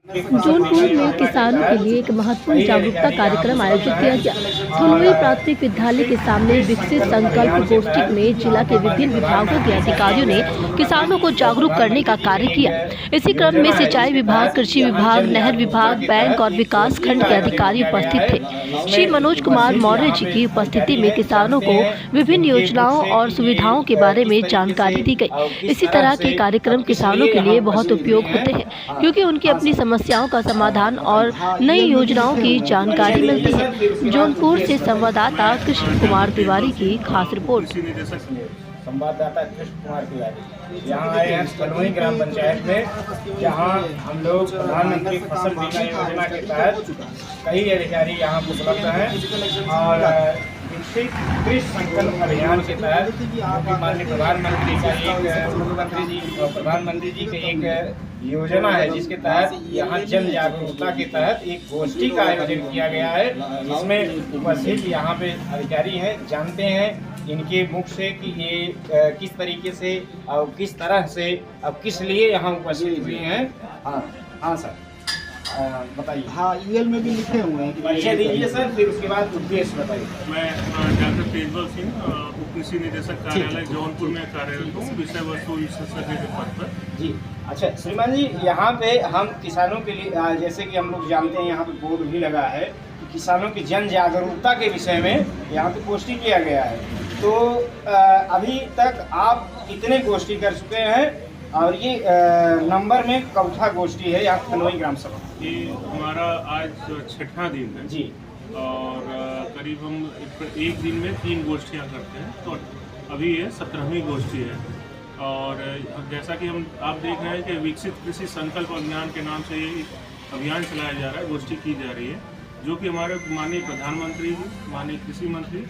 जौनपुर में किसानों के लिए एक महत्वपूर्ण जागरूकता कार्यक्रम आयोजित किया गया। धनोई प्राथमिक विद्यालय के सामने विकसित संकल्प गोष्ठी में जिला के विभिन्न विभागों के अधिकारियों ने किसानों को जागरूक करने का कार्य किया। इसी क्रम में सिंचाई विभाग, कृषि विभाग, नहर विभाग, बैंक और विकास खंड के अधिकारी उपस्थित थे। श्री मनोज कुमार मौर्य जी की उपस्थिति में किसानों को विभिन्न योजनाओं और सुविधाओं के बारे में जानकारी दी गई। इसी तरह के कार्यक्रम किसानों के लिए बहुत उपयोग होते हैं, क्योंकि उनकी अपनी समस्याओं का समाधान और नई योजनाओं की जानकारी मिलती है। जौनपुर से संवाददाता कृष्ण कुमार तिवारी की खास रिपोर्ट। संवाददाता कृष्ण कुमार तिवारी यहाँ आए हैं धनोई ग्राम पंचायत में, जहाँ हम लोग प्रधानमंत्री फसल बीमा योजना के तहत कई अधिकारी यहाँ उपलब्ध हैं और विकसित कृषि संकल्प अभियान के तहत माननीय प्रधानमंत्री का एक मुख्यमंत्री जी और प्रधानमंत्री जी की एक योजना है, जिसके तहत यहाँ जन जागरूकता के तहत एक गोष्ठी का आयोजन किया गया है, जिसमें उपस्थित यहाँ पे अधिकारी हैं, जानते हैं इनके मुख से कि ये किस तरीके से और किस तरह से अब किस लिए यहाँ उपस्थित हुए हैं। हाँ सर, बताइए। हाँ, ईमेल में भी लिखे हुए हैं। परिचय दीजिए सर, फिर उसके बाद उद्देश्य बताइए। मैं डॉक्टर तेजबल सिंह, उप कृषि निदेशक कार्यालय जौनपुर में कार्यरत हूँ, विषय वस्तु विशेषज्ञ के पद पर। जी अच्छा श्रीमान जी, यहाँ पे हम किसानों के लिए जैसे कि हम लोग जानते हैं यहाँ पे बोर्ड भी लगा है कि किसानों की जन जागरूकता के विषय में यहाँ पे गोष्ठी किया गया है। तो अभी तक आप कितने गोष्ठी कर चुके हैं और ये नंबर में चौथा गोष्ठी है यहाँ धनोई ग्राम सभा? ये हमारा आज 6वां दिन है जी, और करीब हम एक दिन में 3 गोष्ठियाँ करते हैं, तो अभी ये 17वीं गोष्ठी है। और जैसा कि आप देख रहे हैं कि विकसित कृषि संकल्प अभियान के नाम से ये अभियान चलाया जा रहा है, गोष्ठी की जा रही है, जो कि हमारे माननीय प्रधानमंत्री जी, माननीय कृषि मंत्री,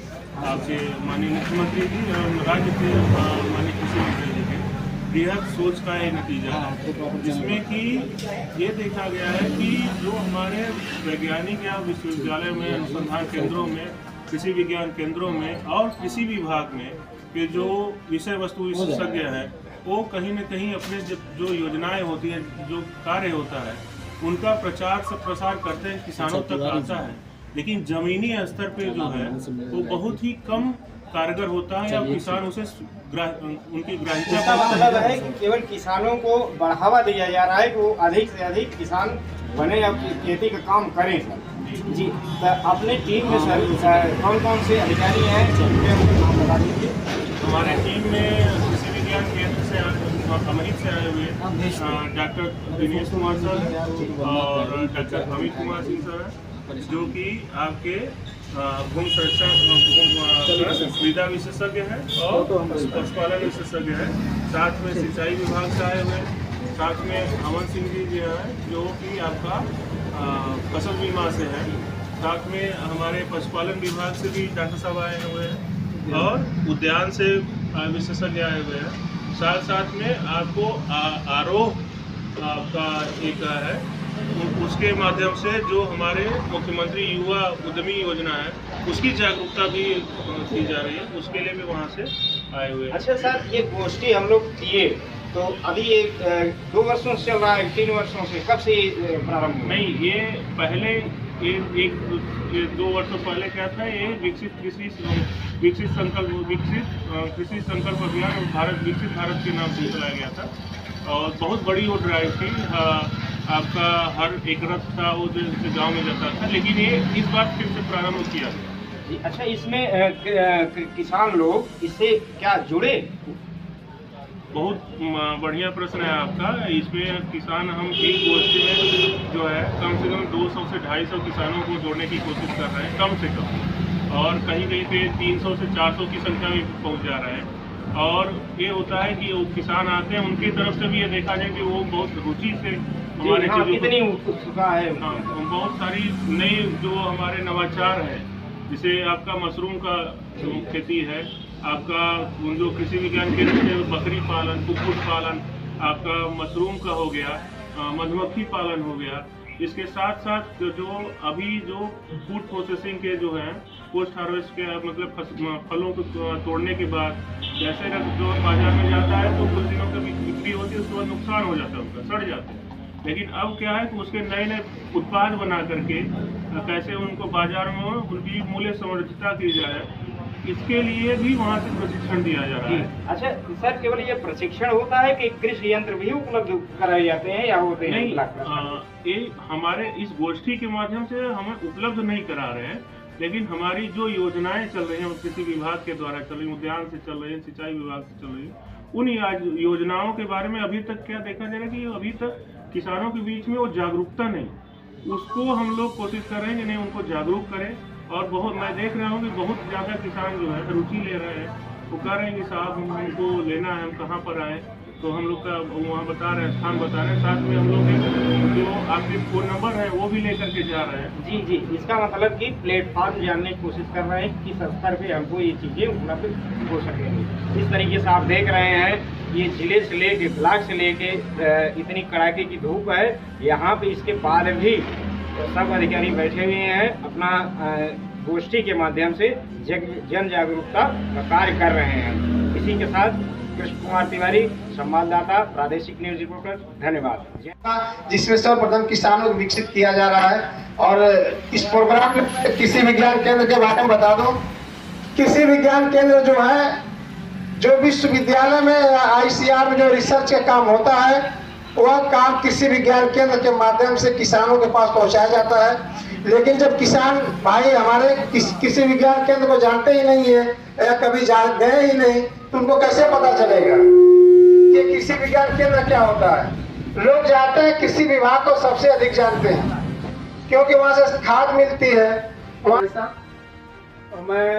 आपके माननीय मुख्यमंत्री जी और राज्य के माननीय कृषि मंत्री जी के बृहद सोच का ये नतीजा है, जिसमें कि ये देखा गया है कि जो हमारे वैज्ञानिक या विश्वविद्यालय में, अनुसंधान केंद्रों में, कृषि विज्ञान केंद्रों में और कृषि विभाग में के जो विषय वस्तु विशेषज्ञ हैं, वो कहीं न कहीं अपने जो योजनाएं होती हैं, जो कार्य होता है, उनका प्रचार प्रसार करते हैं, किसानों तक आता है, लेकिन जमीनी स्तर पे जो है वो बहुत ही कम कारगर होता है या किसान उसे उनकी ग्राह्यता। इसका मतलब है कि केवल किसानों को बढ़ावा दिया जा रहा है कि वो अधिक से अधिक किसान बने या खेती का काम करें सर। जी, तो अपने टीम में सर कौन कौन से अधिकारी हैं, नाम बता दीजिए। हमारे टीम में कृषि विज्ञान केंद्र से अमृत से आए हुए डॉक्टर दिनेश कुमार सर और डॉक्टर अमित कुमार सिंह सर, जो कि आपके भूमि सुरक्षा मृदा विशेषज्ञ हैं और पशुपालन विशेषज्ञ हैं। साथ में सिंचाई विभाग से आए हुए, साथ में अमन सिंह जी हैं जो कि आपका फसल बीमा से है, साथ में हमारे पशुपालन विभाग से भी डॉक्टर साहब आए हुए हैं और उद्यान से विशेषज्ञ आए हुए हैं। साथ में आपको आरोह आपका एक है, उसके माध्यम से जो हमारे मुख्यमंत्री युवा उद्यमी योजना है, उसकी जागरूकता भी की जा रही है, उसके लिए भी वहाँ से आए हुए हैं। अच्छा सर, ये गोष्ठी हम लोग किए तो अभी एक 2 वर्षों से चल रहा है, 3 वर्षों से, कब से प्रारंभ हुआ? नहीं, ये पहले एक 2 वर्षों पहले क्या था, ये विकसित कृषि संकल्प अभियान विकसित भारत के नाम से चलाया गया था और बहुत बड़ी वो ड्राइव थी। आपका हर एक रथ था वो जो गाँव में जाता था, लेकिन ये इस बार फिर से प्रारंभ किया गया। अच्छा, इसमें किसान लोग इससे क्या जुड़े? बहुत बढ़िया प्रश्न है आपका। इसमें किसान हम एक गोष्ठी में जो है कम से कम 200 से 250 किसानों को जोड़ने की कोशिश कर रहे हैं, कम से कम, और कहीं कहीं पे 300 से 400 की संख्या में पहुंच जा रहा है। और ये होता है कि वो किसान आते हैं, उनकी तरफ से भी ये देखा जाए कि वो बहुत रुचि से हमारे कितनी उत्सुकता है। बहुत सारी नई जो हमारे नवाचार है, जैसे आपका मशरूम का खेती है, आपका जो कृषि विज्ञान केंद्र से बकरी पालन, कुक्कुट पालन, आपका मशरूम का हो गया, मधुमक्खी पालन हो गया। इसके साथ साथ जो अभी जो फूड प्रोसेसिंग के जो है, पोस्ट हार्वेस्ट के मतलब फलों को तोड़ने के बाद जैसे जो बाजार में जाता है तो कुछ दिनों की बिक्री होती है, उसके बाद नुकसान हो जाता है, उनका सड़ जाता है। लेकिन अब क्या है कि उसके नए नए उत्पाद बना करके कैसे उनको बाजार में उनकी मूल्य संवर्धितता की जाए, इसके लिए भी वहाँ से प्रशिक्षण दिया जा रहा है। अच्छा सर, केवल ये प्रशिक्षण होता है कि कृषि यंत्र भी उपलब्ध कराए जाते हैं या होते हैं? नहीं, ये हमारे इस गोष्ठी के माध्यम से हमें उपलब्ध नहीं करा रहे हैं, लेकिन हमारी जो योजनाएं चल रही हैं कृषि विभाग के द्वारा चल रही, उद्यान से चल रही है, सिंचाई विभाग से चल रही है, उन योजनाओं के बारे में अभी तक क्या देखा जा रहा है कि अभी तक किसानों के बीच में वो जागरूकता नहीं, उसको हम लोग कोशिश कर रहे हैं कि नहीं उनको जागरूक करें। और बहुत मैं देख रहा हूँ कि बहुत ज़्यादा किसान जो है रुचि ले रहे हैं, वो कह रहे हैं कि साहब हमको लेना है, हम कहाँ पर आए, तो हम लोग का वहाँ बता रहे हैं, स्थान बता रहे हैं, साथ में हम लोग जो आपके फ़ोन नंबर है वो भी लेकर के जा रहे हैं। जी जी, इसका मतलब कि प्लेटफॉर्म जानने की कोशिश कर रहे हैं किस स्तर पे हमको ये चीज़ें उपलब्ध हो सकेंगी। इस तरीके से आप देख रहे हैं ये जिले से लेके ब्लॉक से लेके इतनी कड़ाके की धूप है, यहाँ पे इसके बाद भी सब अधिकारी बैठे हुए हैं, अपना गोष्ठी के माध्यम से जन जागरूकता का कार्य कर रहे हैं। इसी के साथ कृष्ण कुमार तिवारी, संवाददाता, प्रादेशिक न्यूज रिपोर्टर, धन्यवाद। जिसमें सर्वप्रथम किसानों को विकसित किया जा रहा है। और इस प्रोग्राम में कृषि विज्ञान केंद्र के बारे में बता दूं, कृषि विज्ञान केंद्र जो है, जो विश्वविद्यालय में ICR में जो रिसर्च का काम होता है, वह काम कृषि विज्ञान केंद्र के माध्यम से किसानों के पास पहुंचाया जाता है। लेकिन जब किसान भाई हमारे कृषि विज्ञान केंद्र को जानते ही नहीं है या कभी गए ही नहीं, तो उनको कैसे पता चलेगा कि कृषि विज्ञान केंद्र क्या होता है। लोग जाते हैं कृषि विभाग को सबसे अधिक जानते हैं, क्योंकि वहां से खाद मिलती है। मैं